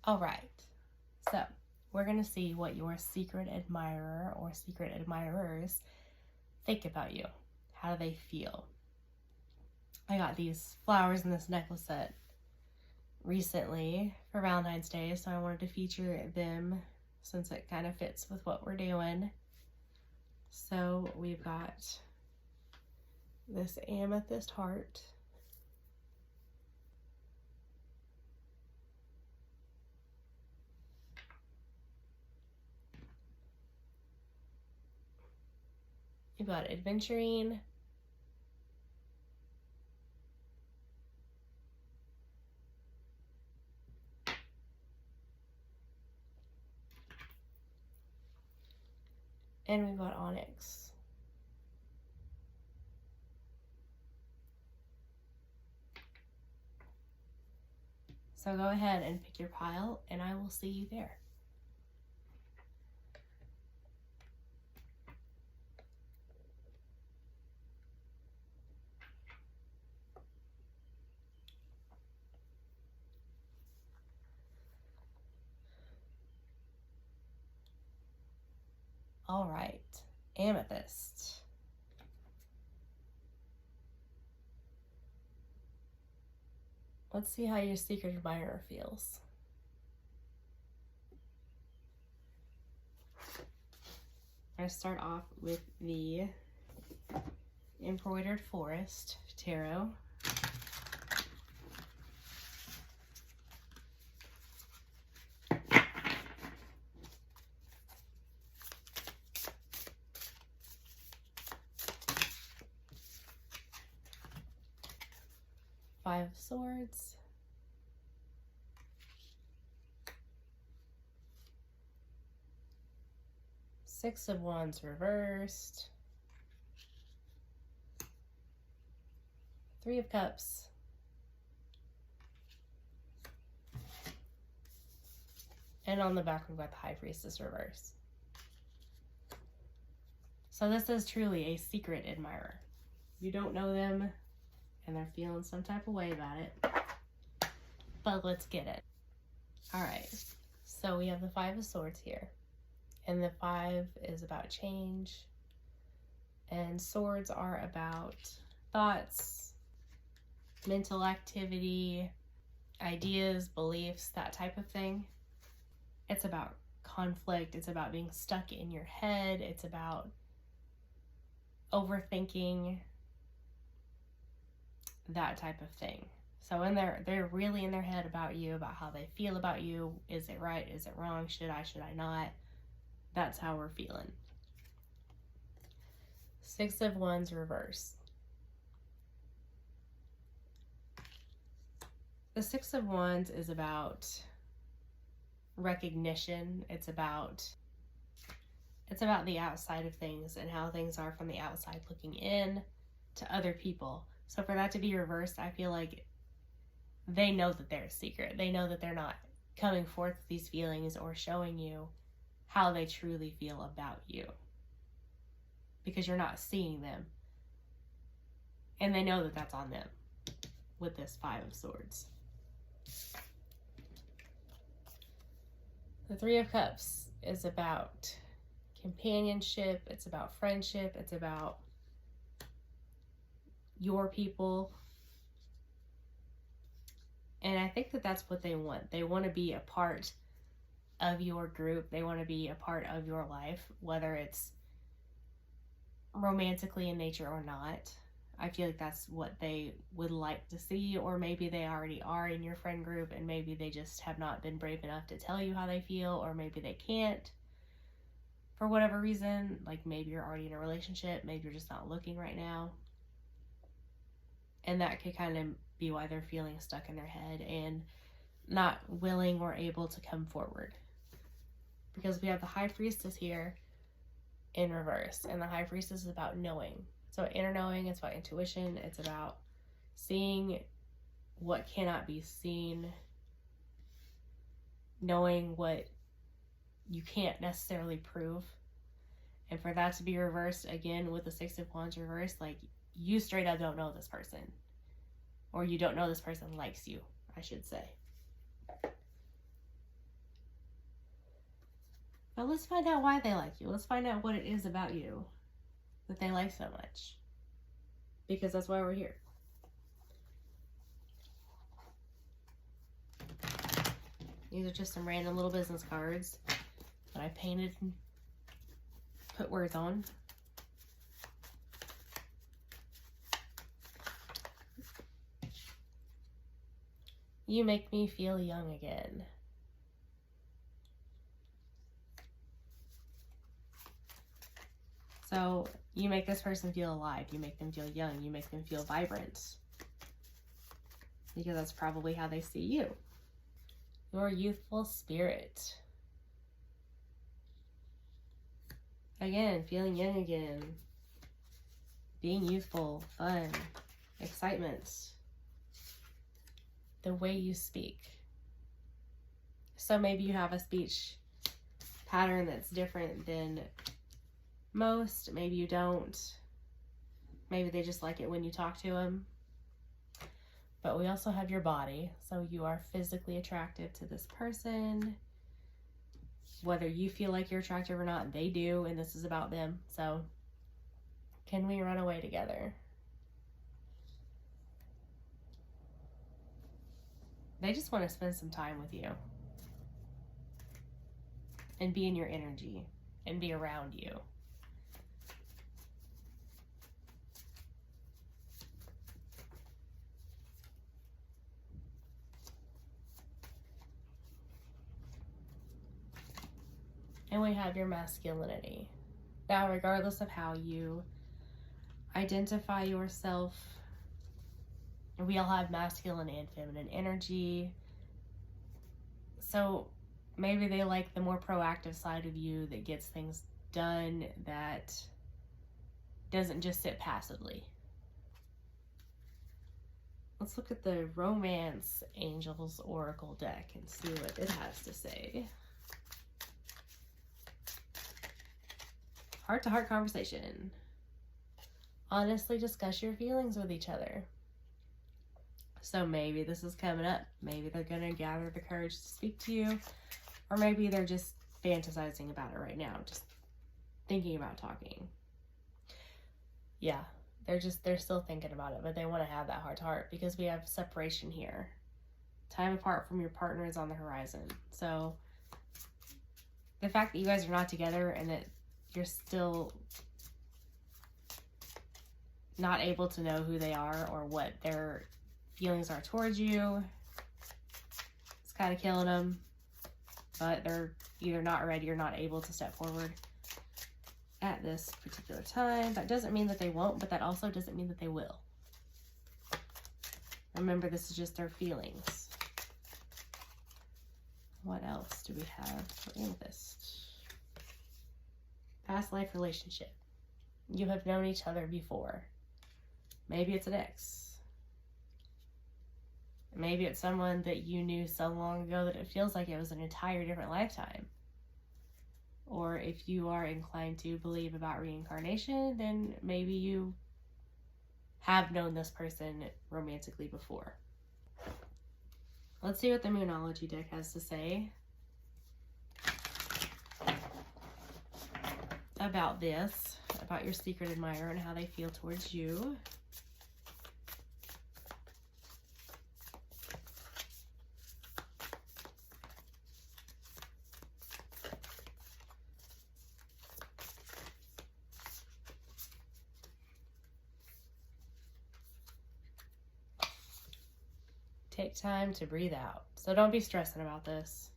All right, so we're going to see what your secret admirer or secret admirers think about you. How do they feel? I got these flowers in this necklace set recently for Valentine's Day, so I wanted to feature them since it kind of fits with what we're doing. So we've got this amethyst heart. We've got adventuring. And we've got onyx. So go ahead and pick your pile, and I will see you there. All right, amethyst. Let's see how your secret admirer feels. I start off with the embroidered forest tarot. Five of Swords. Six of Wands reversed. Three of Cups. And on the back, we've got the High Priestess reverse. So this is truly a secret admirer. You don't know them, and they're feeling some type of way about it. But let's get it. All right. So we have the Five of Swords here. And the 5 is about change. And swords are about thoughts, mental activity, ideas, beliefs, that type of thing. It's about conflict. It's about being stuck in your head. It's about overthinking, that type of thing. So they're really in their head about you, about how they feel about you. Is it right? Is it wrong? Should I not? That's how we're feeling. Six of Wands reverse. The Six of Wands is about recognition. It's about the outside of things and how things are from the outside looking in to other people. So for that to be reversed, I feel like they know that they're a secret. They know that they're not coming forth with these feelings or showing you how they truly feel about you, because you're not seeing them. And they know that that's on them with this Five of Swords. The Three of Cups is about companionship. It's about friendship. It's about your people. And I think that that's what they want. They want to be a part of your group. They want to be a part of your life, whether it's romantically in nature or not. I feel like that's what they would like to see, or maybe they already are in your friend group and maybe they just have not been brave enough to tell you how they feel, or maybe they can't for whatever reason. Like maybe you're already in a relationship, maybe you're just not looking right now. And that could kind of be why they're feeling stuck in their head and not willing or able to come forward. Because we have the High Priestess here in reverse, and the High Priestess is about knowing. So inner knowing, it's about intuition, it's about seeing what cannot be seen, knowing what you can't necessarily prove. And for that to be reversed again with the Six of Wands reversed, like you straight up don't know this person, or you don't know this person likes you, I should say. But let's find out why they like you. Let's find out what it is about you that they like so much. Because that's why we're here. These are just some random little business cards that I painted and put words on. You make me feel young again. So you make this person feel alive. You make them feel young. You make them feel vibrant. Because that's probably how they see you. Your youthful spirit. Again, feeling young again. Being youthful, fun, excitement. The way you speak. So maybe you have a speech pattern that's different than most. Maybe you don't. Maybe they just like it when you talk to them. But we also have your body. So you are physically attractive to this person. Whether you feel like you're attractive or not, they do. And this is about them. So can we run away together? They just want to spend some time with you. And be in your energy. And be around you. And we have your masculinity. Now, regardless of how you identify yourself, we all have masculine and feminine energy. So maybe they like the more proactive side of you that gets things done, that doesn't just sit passively. Let's look at the Romance Angels Oracle deck and see what it has to say. Heart-to-heart conversation. Honestly discuss your feelings with each other. So maybe this is coming up. Maybe they're going to gather the courage to speak to you. Or maybe they're just fantasizing about it right now. Just thinking about talking. Yeah, they're still thinking about it. But they want to have that heart-to-heart because we have separation here. Time apart from your partner is on the horizon. So the fact that you guys are not together and that you're still not able to know who they are or what their feelings are towards you, it's kind of killing them. But they're either not ready or not able to step forward at this particular time. That doesn't mean that they won't, but that also doesn't mean that they will. Remember, this is just their feelings. What else do we have for amethyst? Past life relationship. You have known each other before. Maybe it's an ex. Maybe it's someone that you knew so long ago that it feels like it was an entire different lifetime. Or if you are inclined to believe about reincarnation, then maybe you have known this person romantically before. Let's see what the Moonology deck has to say about this, about your secret admirer and how they feel towards you. Take time to breathe out. So don't be stressing about this.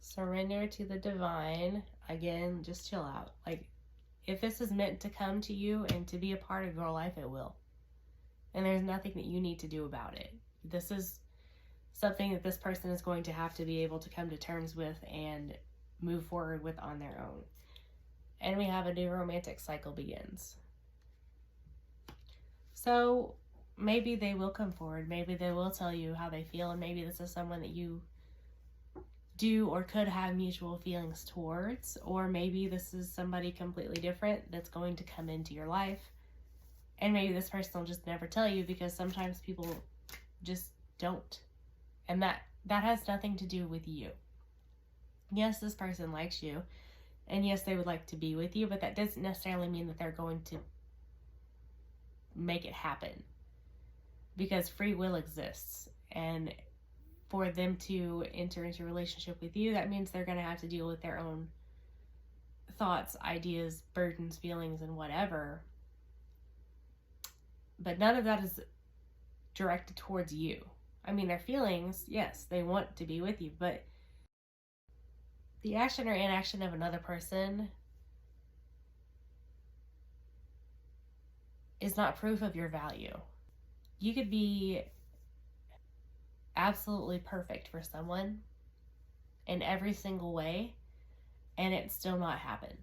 Surrender to the divine. Again, just chill out. Like, if this is meant to come to you and to be a part of your life, it will. And there's nothing that you need to do about it. This is something that this person is going to have to be able to come to terms with and move forward with on their own. And we have a new romantic cycle begins. So maybe they will come forward. Maybe they will tell you how they feel. And maybe this is someone that you do or could have mutual feelings towards. Or maybe this is somebody completely different that's going to come into your life And maybe this person will just never tell you, because sometimes people just don't. And that has nothing to do with you. Yes, this person likes you, and yes, they would like to be with you, but that doesn't necessarily mean that they're going to make it happen, because free will exists. And for them to enter into a relationship with you, that means they're going to have to deal with their own thoughts, ideas, burdens, feelings, and whatever. But none of that is directed towards you. I mean, their feelings, yes, they want to be with you, but the action or inaction of another person is not proof of your value. You could be absolutely perfect for someone in every single way, and it still not happen.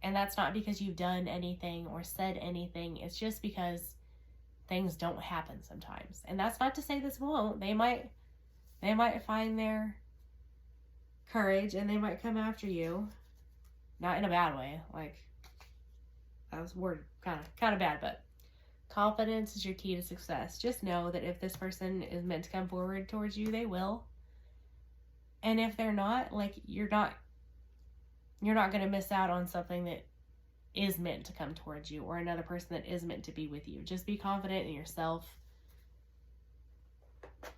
And that's not because you've done anything or said anything. It's just because things don't happen sometimes. And that's not to say this won't. They might find their courage and they might come after you. Not in a bad way. Like, that was word kind of bad, but confidence is your key to success. Just know that if this person is meant to come forward towards you, they will. And if they're not, like, you're not going to miss out on something that is meant to come towards you, or another person that is meant to be with you. Just be confident in yourself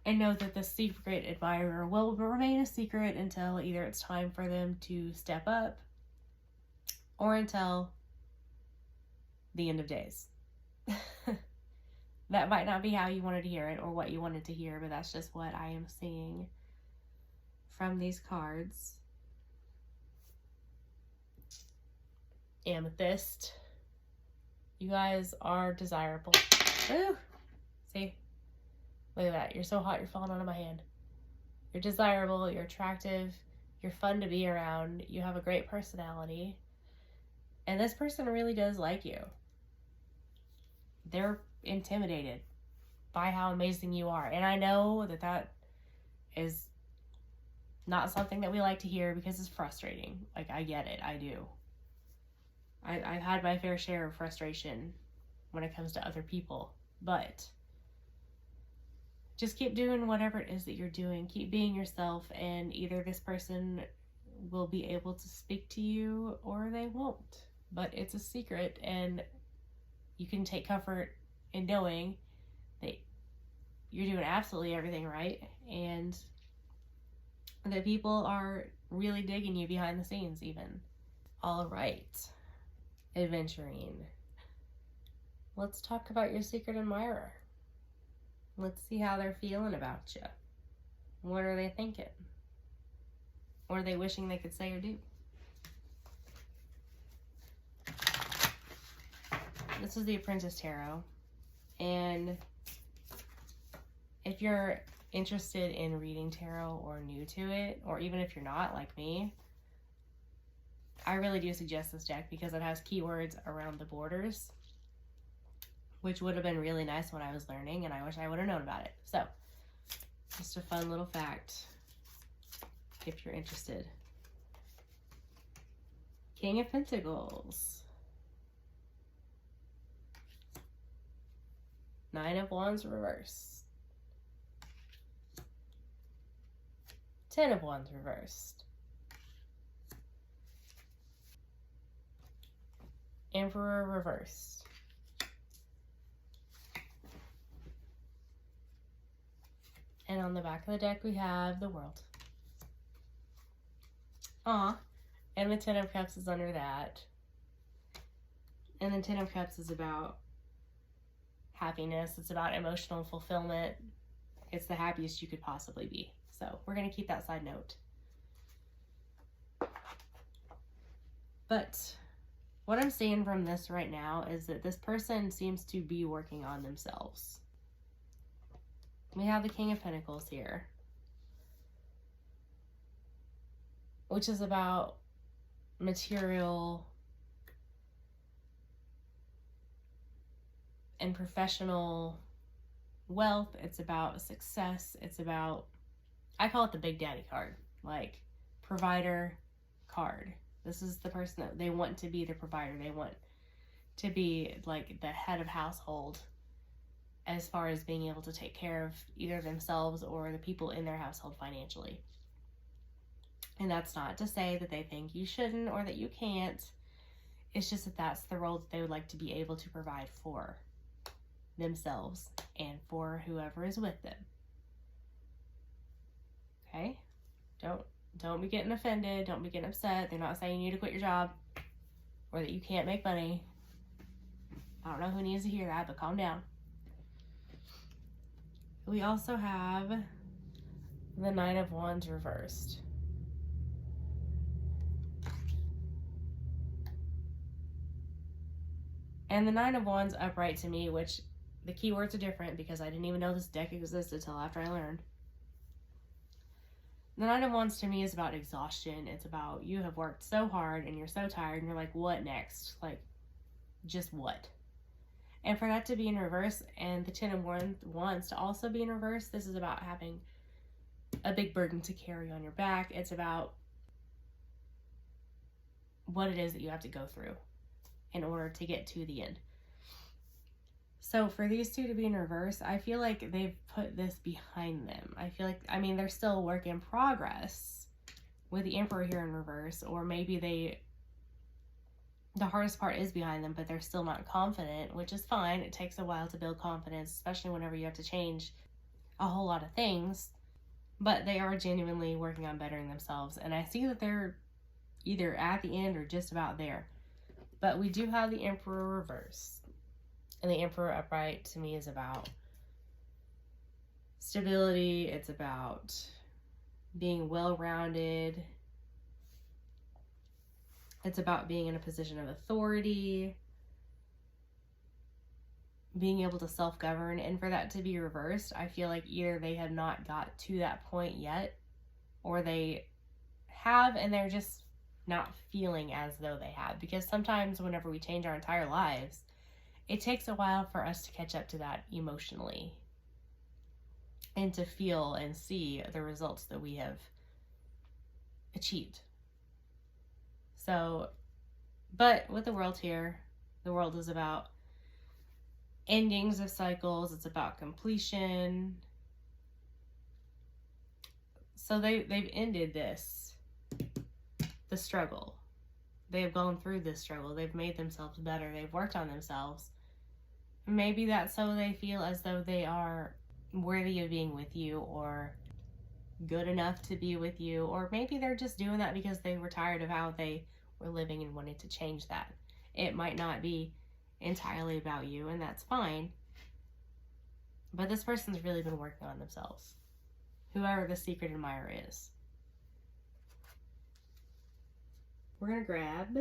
and know that the secret admirer will remain a secret until either it's time for them to step up or until the end of days. That might not be how you wanted to hear it or what you wanted to hear, but that's just what I am seeing from these cards. Amethyst. You guys are desirable. Ooh. See? Look at that. You're so hot, you're falling out of my hand. You're desirable, you're attractive, you're fun to be around, you have a great personality, and this person really does like you. They're intimidated by how amazing you are. And I know that is not something that we like to hear, because it's frustrating. Like, I get it. I do. I've had my fair share of frustration when it comes to other people, but just keep doing whatever it is that you're doing. Keep being yourself, and either this person will be able to speak to you or they won't. But it's a secret, and you can take comfort in knowing that you're doing absolutely everything right, and that people are really digging you behind the scenes even. All right. Adventuring. Let's talk about your secret admirer. Let's see how they're feeling about you. What are they thinking? What are they wishing they could say or do? This is the Apprentice Tarot. And if you're interested in reading tarot or new to it, or even if you're not, like me, I really do suggest this deck because it has keywords around the borders, which would have been really nice when I was learning, and I wish I would have known about it. So, just a fun little fact if you're interested. King of Pentacles. Nine of Wands reversed. Ten of Wands reversed. Emperor reversed. And on the back of the deck we have the World. And the Ten of Cups is under that. And the Ten of Cups is about happiness. It's about emotional fulfillment. It's the happiest you could possibly be. So we're going to keep that side note. But what I'm seeing from this right now is that this person seems to be working on themselves. We have the King of Pentacles here, which is about material and professional wealth. It's about success. It's about, I call it the Big Daddy card, like provider card. This is the person that they want to be the provider. They want to be like the head of household as far as being able to take care of either themselves or the people in their household financially. And that's not to say that they think you shouldn't or that you can't. It's just that that's the role that they would like to be able to provide for themselves and for whoever is with them. Okay? Don't be getting offended. Don't be getting upset. They're not saying you need to quit your job or that you can't make money. I don't know who needs to hear that, but calm down. We also have the Nine of Wands reversed. And the Nine of Wands upright to me, which the keywords are different because I didn't even know this deck existed until after I learned. The Nine of Wands to me is about exhaustion. It's about you have worked so hard and you're so tired and you're like, what next? Like, just what? And for that to be in reverse and the Ten of Wands to also be in reverse, this is about having a big burden to carry on your back. It's about what it is that you have to go through in order to get to the end. So for these two to be in reverse, I feel like they've put this behind them. I feel like, they're still a work in progress with the Emperor here in reverse, or maybe the hardest part is behind them, but they're still not confident, which is fine. It takes a while to build confidence, especially whenever you have to change a whole lot of things, but they are genuinely working on bettering themselves. And I see that they're either at the end or just about there. But we do have the Emperor reverse. And the Emperor upright to me is about stability. It's about being well-rounded. It's about being in a position of authority, being able to self-govern. And for that to be reversed, I feel like either they have not got to that point yet, or they have and they're just not feeling as though they have. Because sometimes whenever we change our entire lives, it takes a while for us to catch up to that emotionally and to feel and see the results that we have achieved. So, but with the World here, the World is about endings of cycles. It's about completion. So they've ended the struggle. They have gone through this struggle. They've made themselves better. They've worked on themselves. Maybe that's so they feel as though they are worthy of being with you or good enough to be with you. Or maybe they're just doing that because they were tired of how they were living and wanted to change that. It might not be entirely about you, and that's fine. But this person's really been working on themselves. Whoever the secret admirer is. We're going to grab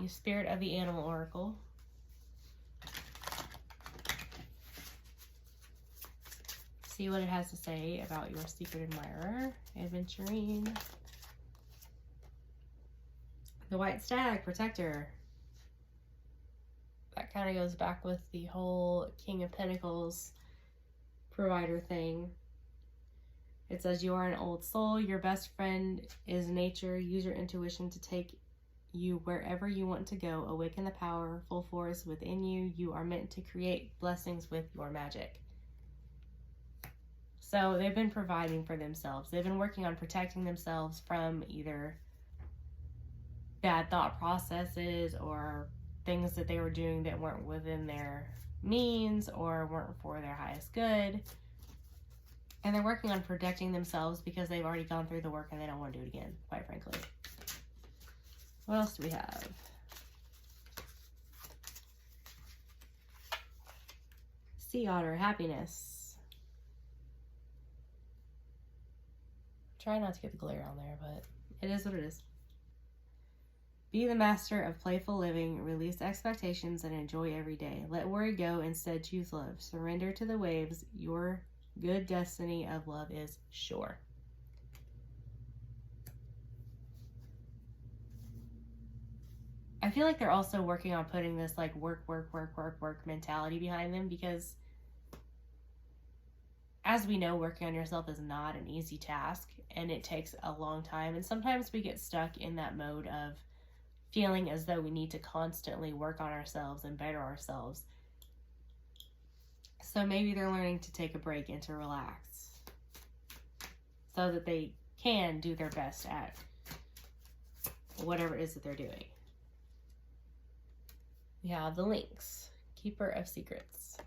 the Spirit of the Animal Oracle. See what it has to say about your secret admirer, adventurine. The White Stag, Protector. That kind of goes back with the whole King of Pentacles provider thing. It says, you are an old soul. Your best friend is nature. Use your intuition to take you wherever you want to go. Awaken the powerful force within you. You are meant to create blessings with your magic. So they've been providing for themselves. They've been working on protecting themselves from either bad thought processes or things that they were doing that weren't within their means or weren't for their highest good. And they're working on protecting themselves because they've already gone through the work and they don't want to do it again, quite frankly. What else do we have? Sea Otter, Happiness. Try not to get the glare on there, but it is what it is. Be the master of playful living. Release expectations and enjoy every day. Let worry go. Instead, choose love. Surrender to the waves. Your good destiny of love is sure. I feel like they're also working on putting this like work mentality behind them, because as we know, working on yourself is not an easy task and it takes a long time. And sometimes we get stuck in that mode of feeling as though we need to constantly work on ourselves and better ourselves. So maybe they're learning to take a break and to relax so that they can do their best at whatever it is that they're doing. We have the Lynx, Keeper of Secrets.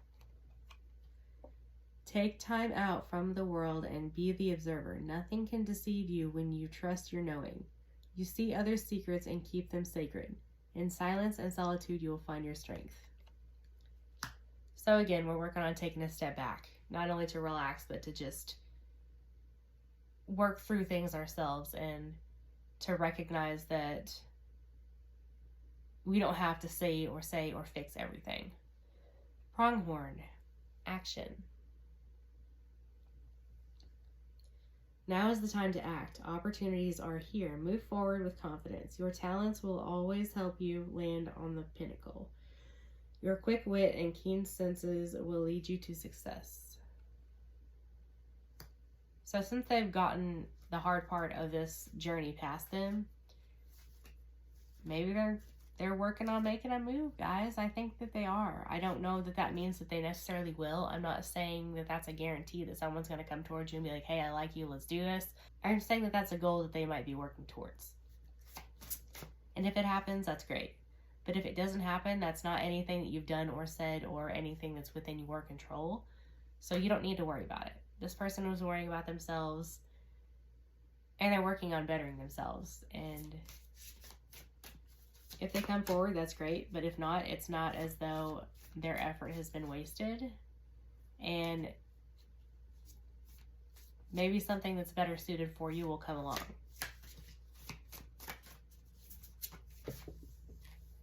Take time out from the world and be the observer. Nothing can deceive you when you trust your knowing. You see others' secrets and keep them sacred. In silence and solitude, you will find your strength. So again, we're working on taking a step back, not only to relax, but to just work through things ourselves and to recognize that we don't have to say or fix everything. Pronghorn, action. Now is the time to act. Opportunities are here. Move forward with confidence. Your talents will always help you land on the pinnacle. Your quick wit and keen senses will lead you to success. So since they've gotten the hard part of this journey past them, maybe they're working on making a move, guys. I think that they are. I don't know that that means that they necessarily will. I'm not saying that that's a guarantee that someone's going to come towards you and be like, hey, I like you, let's do this. I'm saying that that's a goal that they might be working towards. And if it happens, that's great. But if it doesn't happen, that's not anything that you've done or said or anything that's within your control. So you don't need to worry about it. This person was worrying about themselves and they're working on bettering themselves. And if they come forward, that's great. But if not, it's not as though their effort has been wasted. And maybe something that's better suited for you will come along.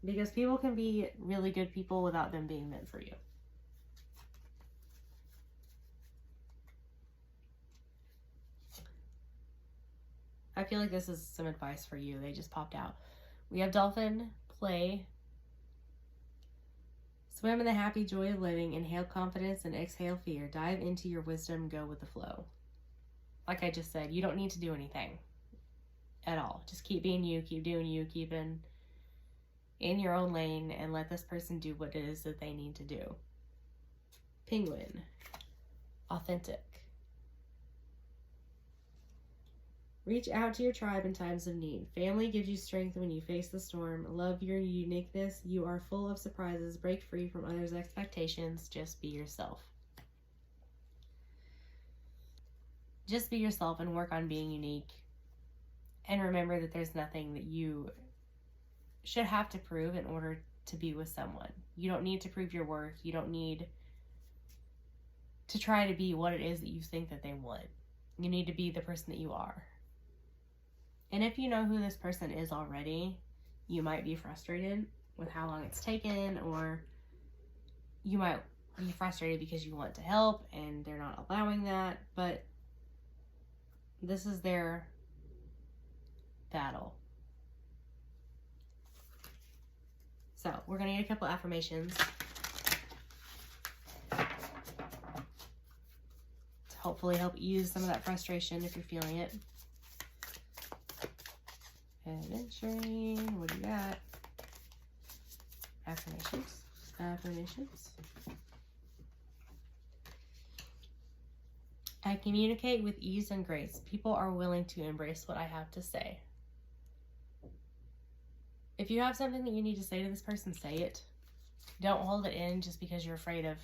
Because people can be really good people without them being meant for you. I feel like this is some advice for you. They just popped out. We have Dolphin, play. Swim in the happy joy of living. Inhale confidence and exhale fear. Dive into your wisdom. Go with the flow. Like I just said, you don't need to do anything at all. Just keep being you. Keep doing you. Keep in your own lane and let this person do what it is that they need to do. Penguin, authentic. Reach out to your tribe in times of need. Family gives you strength when you face the storm. Love your uniqueness. You are full of surprises. Break free from others' expectations. Just be yourself. Just be yourself and work on being unique. And remember that there's nothing that you should have to prove in order to be with someone. You don't need to prove your worth. You don't need to try to be what it is that you think that they want. You need to be the person that you are. And if you know who this person is already, you might be frustrated with how long it's taken, or you might be frustrated because you want to help and they're not allowing that, but this is their battle. So we're going to need a couple affirmations to hopefully help ease some of that frustration if you're feeling it. Adventuring, what do you got? Affirmations. Affirmations. I communicate with ease and grace. People are willing to embrace what I have to say. If you have something that you need to say to this person, say it. Don't hold it in just because you're afraid of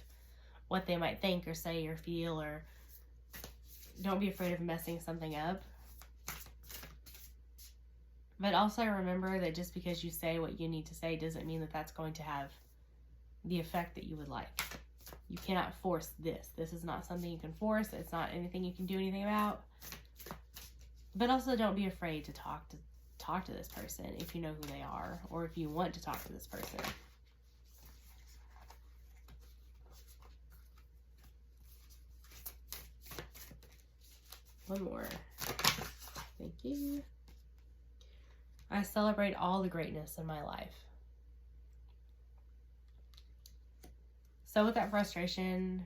what they might think or say or feel, or don't be afraid of messing something up. But also remember that just because you say what you need to say doesn't mean that that's going to have the effect that you would like. You cannot force this. This is not something you can force. It's not anything you can do anything about. But also don't be afraid to talk to this person if you know who they are, or if you want to talk to this person. One more. Thank you. I celebrate all the greatness in my life. So with that frustration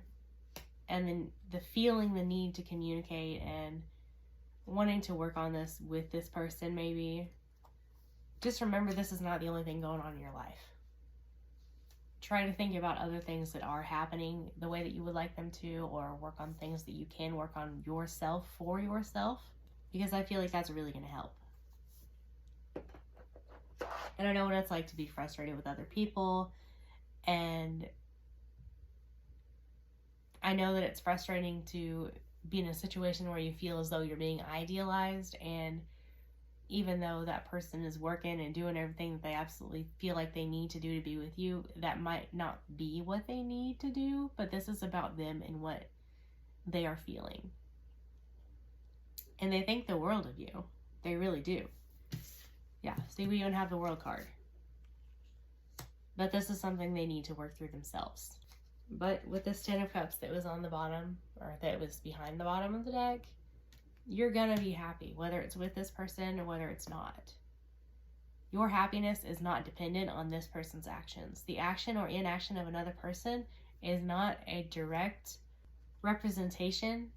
and then the feeling the need to communicate and wanting to work on this with this person, maybe just remember this is not the only thing going on in your life. Try to think about other things that are happening the way that you would like them to, or work on things that you can work on yourself for yourself, because I feel like that's really going to help. And I know what it's like to be frustrated with other people, and I know that it's frustrating to be in a situation where you feel as though you're being idealized, and even though that person is working and doing everything that they absolutely feel like they need to do to be with you, that might not be what they need to do, but this is about them and what they are feeling. And they think the world of you. They really do. Yeah, see, we don't have the world card. But this is something they need to work through themselves. But with this 10 of Cups that was on the bottom, or that was behind the bottom of the deck, you're gonna be happy, whether it's with this person or whether it's not. Your happiness is not dependent on this person's actions. The action or inaction of another person is not a direct representation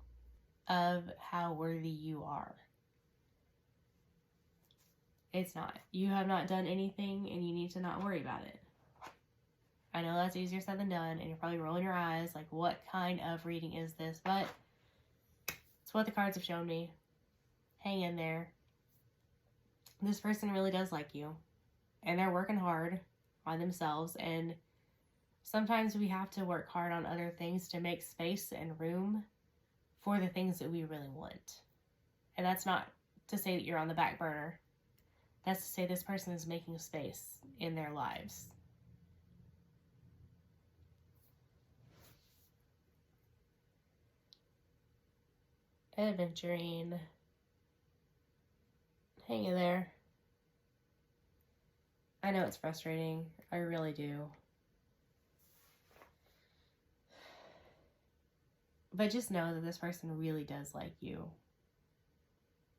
of how worthy you are. It's not. You have not done anything, and you need to not worry about it. I know that's easier said than done, and you're probably rolling your eyes like, what kind of reading is this? But it's what the cards have shown me. Hang in there. This person really does like you, and they're working hard on themselves, and sometimes we have to work hard on other things to make space and room for the things that we really want. And that's not to say that you're on the back burner. That's to say this person is making space in their lives. Adventuring. Hang in there. I know it's frustrating. I really do. But just know that this person really does like you.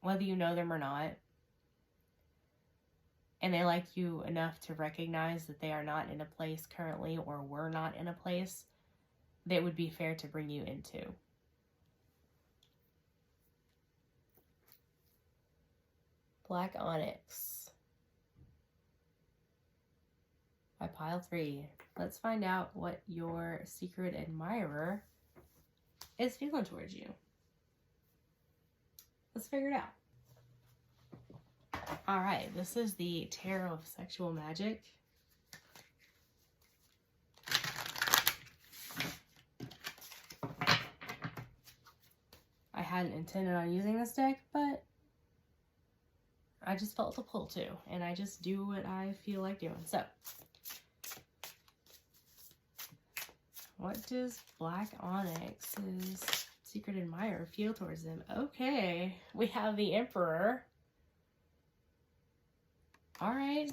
Whether you know them or not. And they like you enough to recognize that they are not in a place currently, or were not in a place that would be fair to bring you into. Black Onyx by pile 3. Let's find out what your secret admirer is feeling towards you. Let's figure it out. All right, this is the Tarot of Sexual Magic. I hadn't intended on using this deck, but I just felt the pull to, and I just do what I feel like doing. So, what does Black Onyx's secret admirer feel towards them? Okay, we have the Emperor. All right.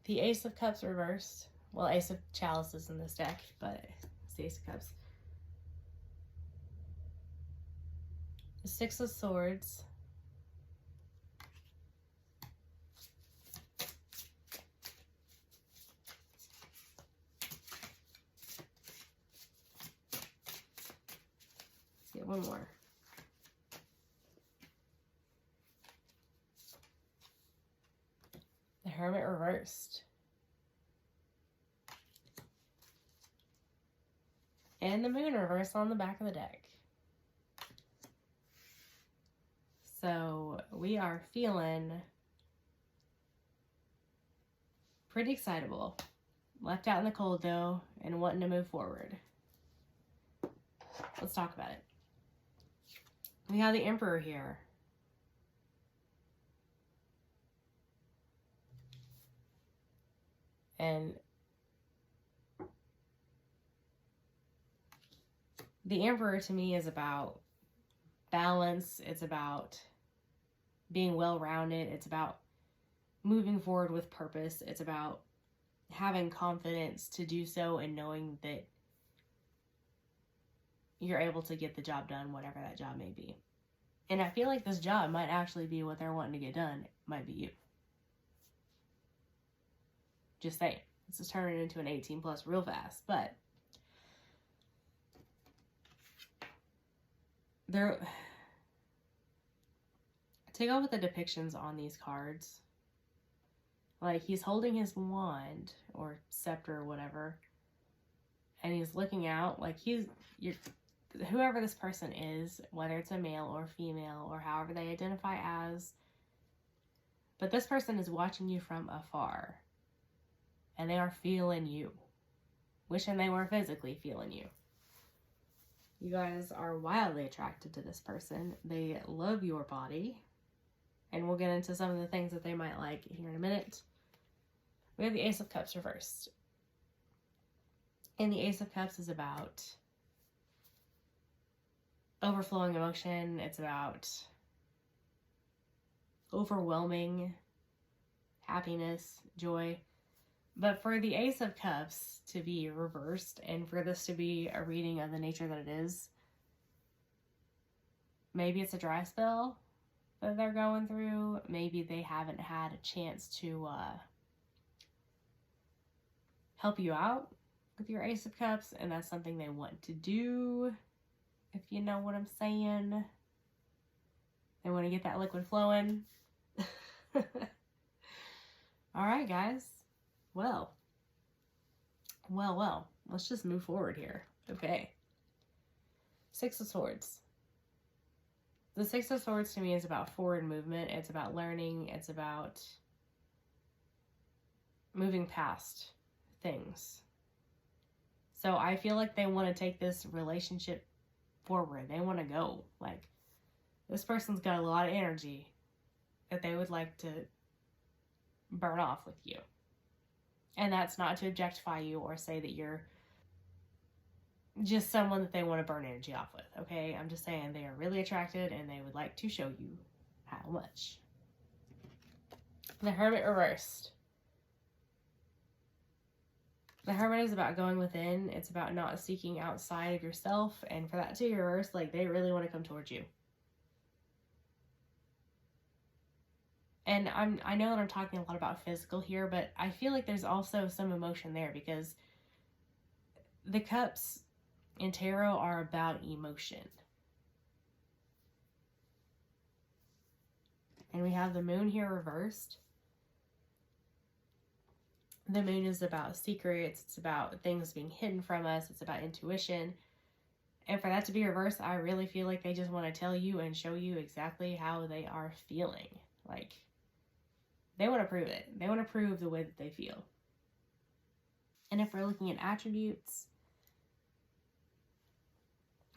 The Ace of Cups reversed. Well, Ace of Chalices in this deck, but it's the Ace of Cups. The Six of Swords. Let's get one more. The Hermit reversed. And the Moon reversed on the back of the deck. So we are feeling pretty excitable. Left out in the cold though, and wanting to move forward. Let's talk about it. We have the Emperor here. And the Emperor to me is about balance. It's about being well-rounded. It's about moving forward with purpose. It's about having confidence to do so and knowing that you're able to get the job done, whatever that job may be. And I feel like this job might actually be what they're wanting to get done. It might be you. Just saying. This is turning into an 18 plus real fast. But to go with the depictions on these cards, like he's holding his wand or scepter or whatever, and he's looking out like whoever this person is, whether it's a male or female or however they identify as, but this person is watching you from afar, and they are feeling you, wishing they were physically feeling you. You guys are wildly attracted to this person. They love your body. And we'll get into some of the things that they might like here in a minute. We have the Ace of Cups reversed. And the Ace of Cups is about overflowing emotion. It's about overwhelming happiness, joy. But for the Ace of Cups to be reversed and for this to be a reading of the nature that it is, maybe it's a dry spell that they're going through. Maybe they haven't had a chance to help you out with your Ace of Cups, and that's something they want to do, if you know what I'm saying. They want to get that liquid flowing. All right, guys. Well, let's just move forward here. Okay. Six of Swords. The Six of Swords to me is about forward movement. It's about learning. It's about moving past things. So I feel like they want to take this relationship forward. They want to go. Like, this person's got a lot of energy that they would like to burn off with you. And that's not to objectify you or say that you're just someone that they want to burn energy off with, okay? I'm just saying they are really attracted and they would like to show you how much. The Hermit reversed. The Hermit is about going within. It's about not seeking outside of yourself. And for that to be reversed, like, they really want to come towards you. And I know that I'm talking a lot about physical here, but I feel like there's also some emotion there because the cups in tarot are about emotion. And we have the Moon here reversed. The Moon is about secrets. It's about things being hidden from us. It's about intuition. And for that to be reversed, I really feel like they just want to tell you and show you exactly how they are feeling. Like, they want to prove it. They want to prove the way that they feel. And if we're looking at attributes,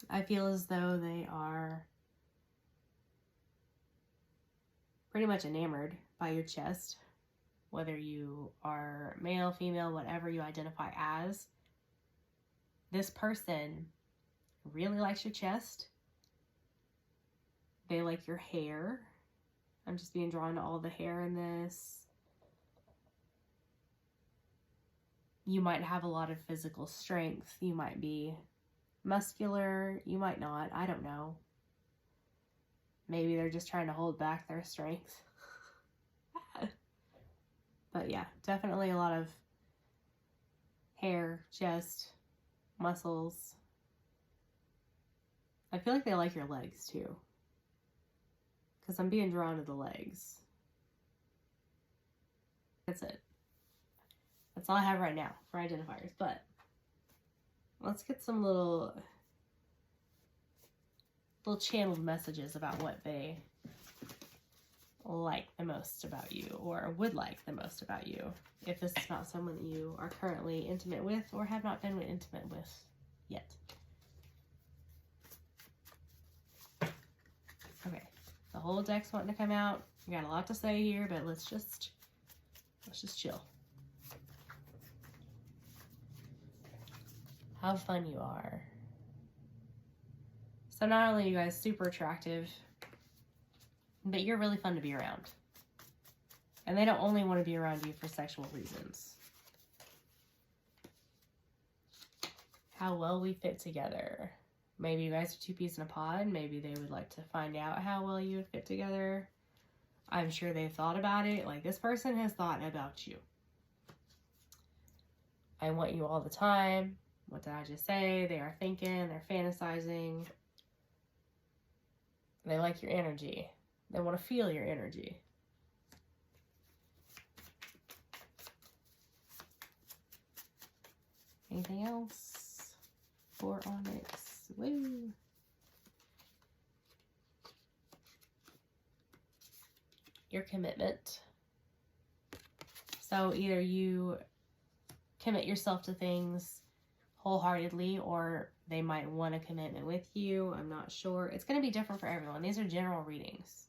I feel as though they are pretty much enamored by your chest. Whether you are male, female, whatever you identify as, this person really likes your chest. They like your hair. I'm just being drawn to all the hair in this. You might have a lot of physical strength. You might be muscular. You might not. I don't know. Maybe they're just trying to hold back their strength. But yeah, definitely a lot of hair, chest, muscles. I feel like they like your legs too. Because I'm being drawn to the legs. That's it. That's all I have right now for identifiers. But let's get some little channeled messages about what they like the most about you, or would like the most about you, if this is not someone that you are currently intimate with or have not been intimate with yet. Okay, the whole deck's wanting to come out. We got a lot to say here, but let's just chill. How fun you are. So not only are you guys super attractive, but you're really fun to be around. And they don't only want to be around you for sexual reasons. How well we fit together. Maybe you guys are two peas in a pod. Maybe they would like to find out how well you would fit together. I'm sure they've thought about it. Like, this person has thought about you. I want you all the time. What did I just say? They are thinking. They're fantasizing. They like your energy. They want to feel your energy. Anything else for Onyx? Woo! Your commitment. So either you commit yourself to things wholeheartedly, or they might want a commitment with you. I'm not sure. It's going to be different for everyone. These are general readings.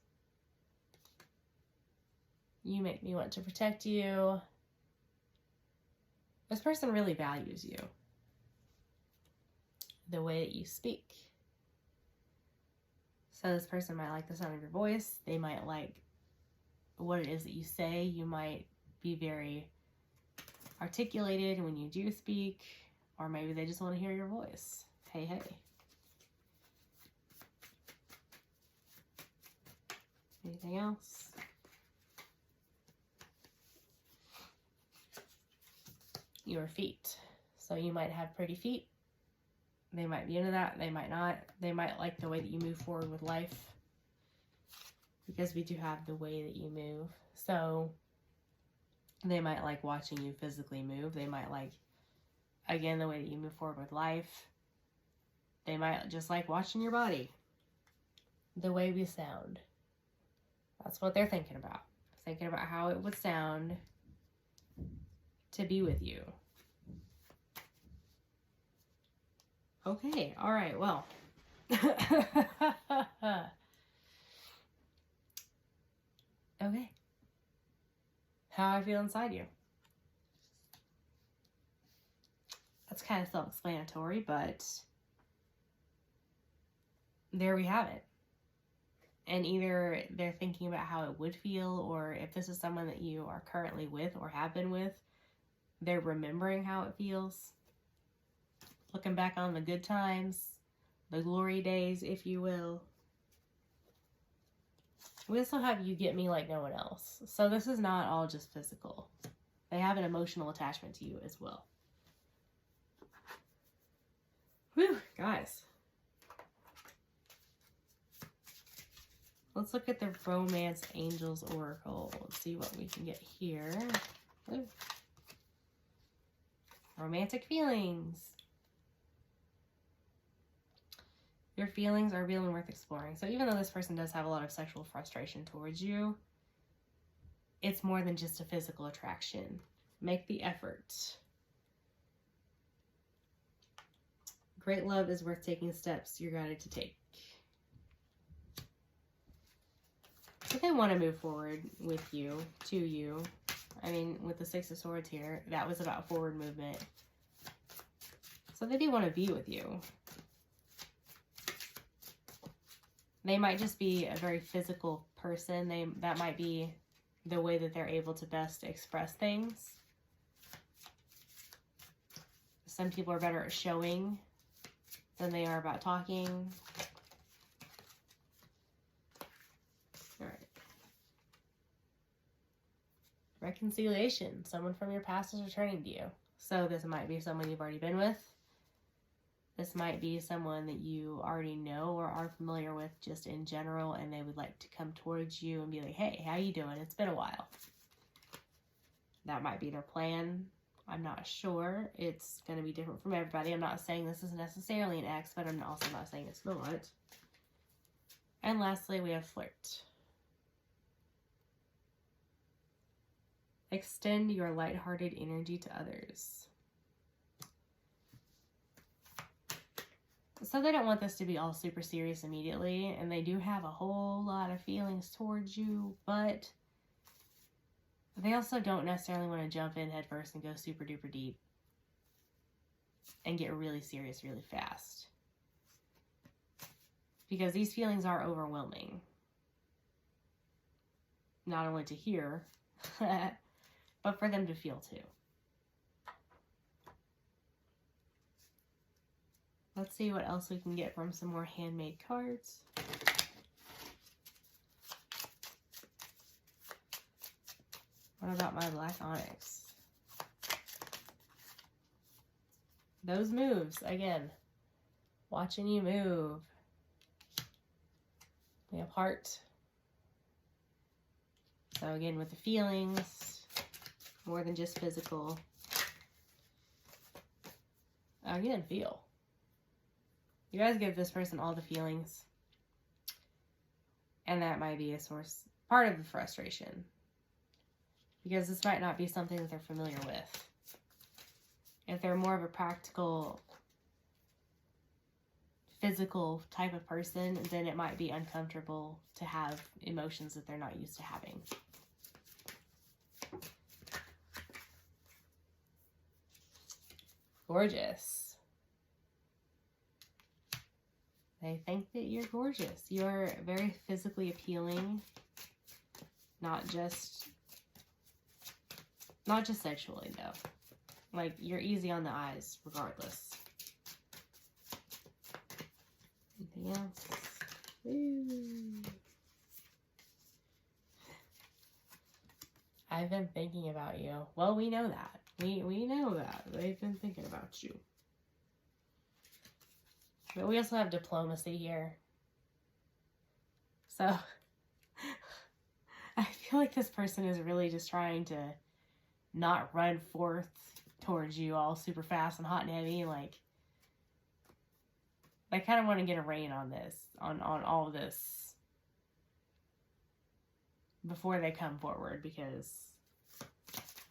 You make me want to protect you. This person really values you. The way that you speak. So this person might like the sound of your voice. They might like what it is that you say. You might be very articulated when you do speak, or maybe they just want to hear your voice. Hey, hey. Anything else? Your feet. So you might have pretty feet. They might be into that. They might not. They might like the way that you move forward with life, because we do have the way that you move. So they might like watching you physically move. They might like, again, the way that you move forward with life. They might just like watching your body. The way we sound. That's what they're thinking about. Thinking about how it would sound to be with you. Okay, all right, well. Okay. How I feel inside you. That's kind of self-explanatory, but there we have it. And either they're thinking about how it would feel, or if this is someone that you are currently with or have been with, they're remembering how it feels. Looking back on the good times, the glory days, if you will. We also have you get me like no one else. So this is not all just physical. They have an emotional attachment to you as well. Whew, guys. Let's look at the Romance Angels Oracle. Let's see what we can get here. Ooh. Romantic feelings. Your feelings are real and worth exploring. So even though this person does have a lot of sexual frustration towards you, it's more than just a physical attraction. Make the effort. Great love is worth taking steps you're guided to take. So they want to move forward with you, to you. I mean, with the Six of Swords here, that was about forward movement. So they do want to be with you. They might just be a very physical person. That might be the way that they're able to best express things. Some people are better at showing than they are about talking. All right. Reconciliation. Someone from your past is returning to you. So this might be someone you've already been with. This might be someone that you already know or are familiar with just in general, and they would like to come towards you and be like, hey, how you doing? It's been a while. That might be their plan. I'm not sure. It's going to be different from everybody. I'm not saying this is necessarily an ex, but I'm also not saying it's not. And lastly, we have flirt. Extend your lighthearted energy to others. So they don't want this to be all super serious immediately, and they do have a whole lot of feelings towards you, but they also don't necessarily want to jump in head first and go super duper deep and get really serious really fast. Because these feelings are overwhelming. Not only to hear, but for them to feel too. Let's see what else we can get from some more handmade cards. What about my black onyx? Those moves, again. Watching you move. We have heart. So again, with the feelings, more than just physical. Again, feel. You guys give this person all the feelings. And that might be a source, part of the frustration. Because this might not be something that they're familiar with. If they're more of a practical, physical type of person, then it might be uncomfortable to have emotions that they're not used to having. Gorgeous. They think that you're gorgeous. You're very physically appealing, not just sexually though. Like, you're easy on the eyes regardless. Anything else? Ooh. I've been thinking about you. Well, we know that. We know that. They've been thinking about you. But we also have diplomacy here. So, I feel like this person is really just trying to not run forth towards you all super fast and hot and heavy. Like, they kind of want to get a rein on this, on all of this before they come forward, because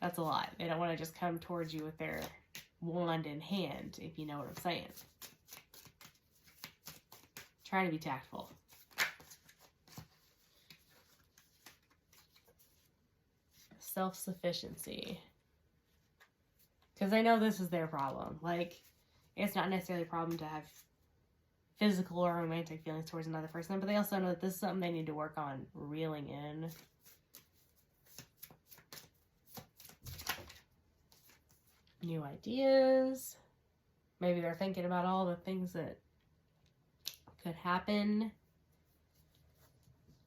that's a lot. They don't want to just come towards you with their wand in hand, if you know what I'm saying. Trying to be tactful. Self-sufficiency. Because they know this is their problem. Like, it's not necessarily a problem to have physical or romantic feelings towards another person, but they also know that this is something they need to work on reeling in. New ideas. Maybe they're thinking about all the things that could happen.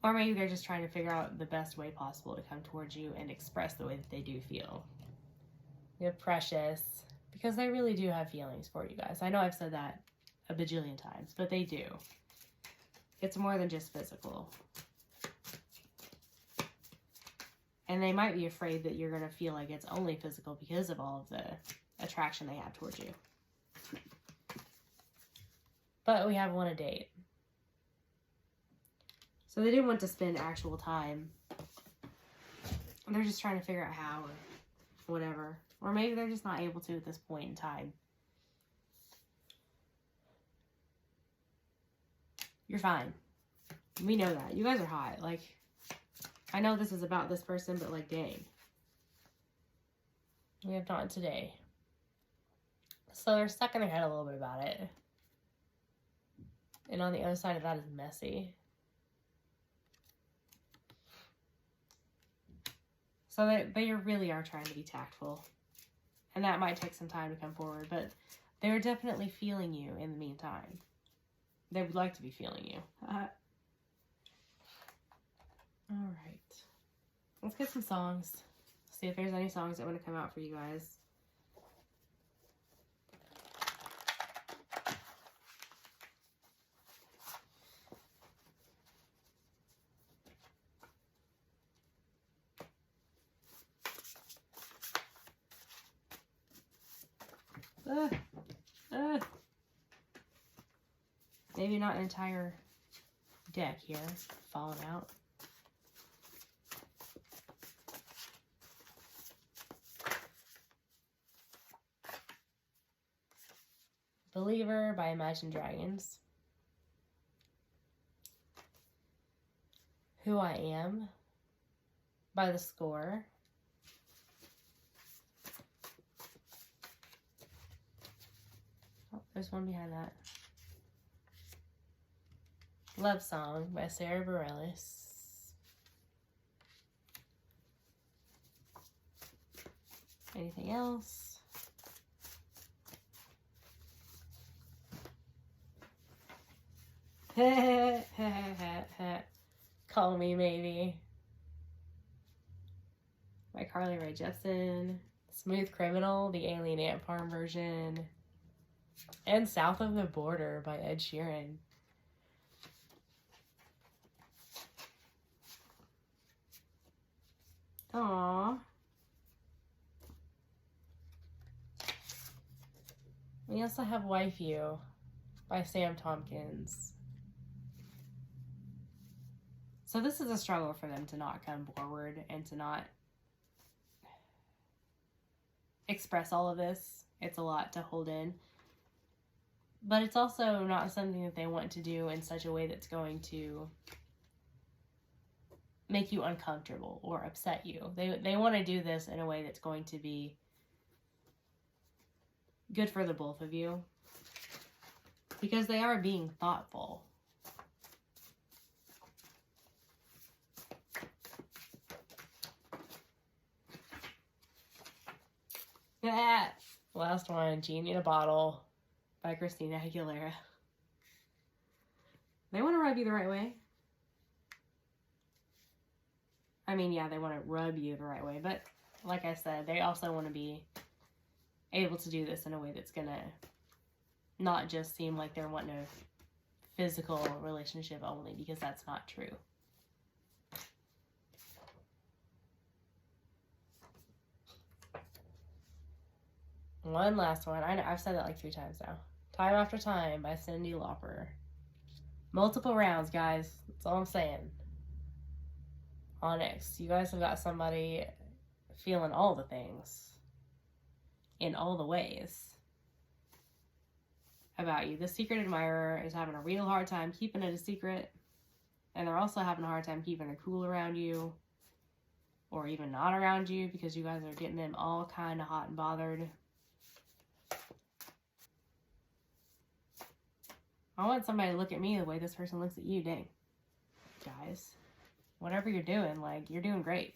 Or maybe they're just trying to figure out the best way possible to come towards you and express the way that they do feel. They're precious, because they really do have feelings for you guys. I know I've said that a bajillion times, but they do. It's more than just physical. And they might be afraid that you're going to feel like it's only physical because of all of the attraction they have towards you. But we have won a date. So they do want to spend actual time. They're just trying to figure out how or whatever. Or maybe they're just not able to at this point in time. You're fine. We know that. You guys are hot. Like, I know this is about this person, but like, dang. We have not today. So they're stuck in their head a little bit about it. And on the other side of that is messy. So they really are trying to be tactful. And that might take some time to come forward, but they're definitely feeling you in the meantime. They would like to be feeling you. Alright. Let's get some songs. See if there's any songs that want to come out for you guys. Maybe not an entire deck here falling out. Believer by Imagine Dragons. Who I Am by The Score. Oh, there's one behind that. Love Song by Sarah Bareilles. Anything else? Call Me Maybe by Carly Rae Jepsen. Smooth Criminal, the Alien Ant Farm version. And South of the Border by Ed Sheeran. Aww. We also have Wife You by Sam Tompkins. So this is a struggle for them to not come forward and to not express all of this. It's a lot to hold in. But it's also not something that they want to do in such a way that's going to make you uncomfortable or upset you. They want to do this in a way that's going to be good for the both of you. Because they are being thoughtful. Yeah. Last one, Genie in a Bottle by Christina Aguilera. They want to rub you the right way. I mean, yeah, they want to rub you the right way, but like I said, they also want to be able to do this in a way that's going to not just seem like they're wanting a physical relationship only, because that's not true. One last one. I know I've said that like 3 times now. Time After Time by Cyndi Lauper. Multiple rounds, guys. That's all I'm saying. Onyx, you guys have got somebody feeling all the things in all the ways about you. The secret admirer is having a real hard time keeping it a secret, and they're also having a hard time keeping it cool around you, or even not around you, because you guys are getting them all kind of hot and bothered. I want somebody to look at me the way this person looks at you. Dang. Guys. Whatever you're doing, like, you're doing great.